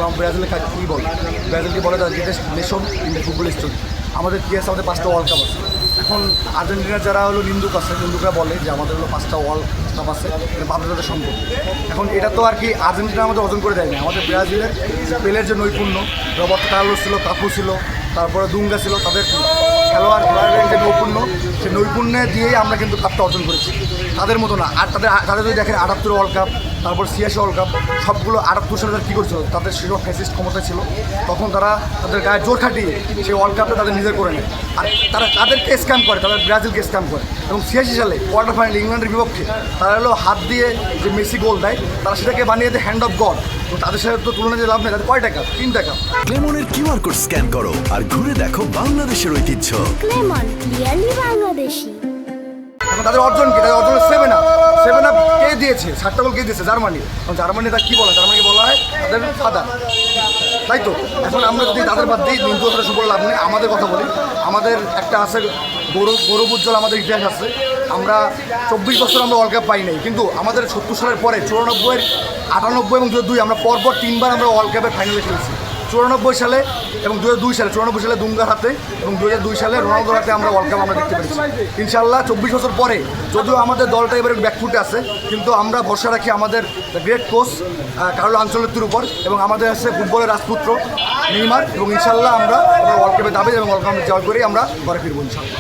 আসলাম। ব্রাজিলের কী বলে, ব্রাজিলকে বলে the greatest nation in the football story. আমাদের কি আছে, আমাদের 5টা ওয়ার্ল্ড কাপ আছে। এখন আর্জেন্টিনার যারা হলো নিন্দুক আছে, নিন্দুকরা বলে যে আমাদের হলো 5টা ওয়ার্ল্ড কাপ আছে, বাধ্যতাদের সম্পদ। এখন এটা তো আর কি আর্জেন্টিনা আমাদের অর্জন করে দেয়নি। আমাদের ব্রাজিলের পেলের যে নৈপুণ্য, রবার্তো কার্লোস ছিল, কাপু ছিল, তারপরে দুঙ্গা ছিল, তাদের খেলোয়াড়ের যে নৈপুণ্য, সেই নৈপুণ্যে দিয়েই আমরা কিন্তু কাপটা অর্জন করেছি। তাদের মতো না। আর তাদের যদি দেখেন 78 ওয়ার্ল্ড কাপ, তারপর 86 ওয়ার্ল্ড কাপ, সবগুলো 78 সালে তারা কী করছিল, তাদের সেসব ফ্যাসিস্ট ক্ষমতা ছিল, তখন তারা তাদের গায়ে জোর খাটিয়ে সেই ওয়ার্ল্ড কাপটা তাদের নিজের করে নেয়। আর তারা তাদেরকে স্ক্যাম করে, তাদের ব্রাজিলকে স্ক্যাম করে। এবং 86 সালে কোয়ার্টার ফাইনাল ইংল্যান্ডের বিপক্ষে তারা হলো হাত দিয়ে যে মেসি গোল দেয়, তারা সেটাকে বানিয়ে দেয় হ্যান্ড অফ গড। তো তাদের সাথে তো তুলনা যে লাভ নেই। তাদের কয় টাকা? 3 টাকা। ক্লেমনের কিউআর কোড স্ক্যান করো আর ঘুরে দেখো বাংলাদেশের ঐতিহ্য। ক্লেমন, ক্লিয়ারলি বাংলাদেশি। এখন তাদের অর্জন কি? তাদের অর্জন 7 আপ কে দিয়েছে? 7টা গোল কে দিয়েছে? জার্মানি। এখন জার্মানি তার কী বলা? জার্মানিকে বলা হয় তাদের ফাদার, তাই তো? এখন আমরা যদি তাদের বাদ দিই, নিন্দু কথা শুভ লাভ নেই। আমাদের কথা বলি, আমাদের একটা আছে গৌরব উজ্জ্বল আমাদের ইতিহাস আছে। আমরা 24 বছর আমরা ওয়ার্ল্ড কাপ পাই নাই, কিন্তু আমাদের 70 সালের পরে 94, 98 এবং 2002 আমরা পরপর 3বার আমরা ওয়ার্ল্ড কাপের ফাইনালে খেলেছি। 94 সালে এবং 2002 সালে, 94 সালে দুঙ্গার হাতে এবং 2002 সালে রোনালদোর হাতে আমরা ওয়ার্ল্ড কাপ আমরা দেখতে পেরেছি। ইনশাআল্লাহ 24 বছর পরে যদিও আমাদের দলটা এবারে ব্যাকফুটে আছে, কিন্তু আমরা ভরসা রাখি আমাদের গ্রেট কোচ কার্লো আনচেলত্তির উপর, এবং আমাদের আছে ফুটবলের রাজপুত্র নেইমার, এবং ইনশাআল্লাহ আমরা ওয়ার্ল্ড কাপে যাবে এবং ওয়ার্ল্ড কাপ জয় করেই আমরা ঘরে ফিরবো ইনশাআল্লাহ।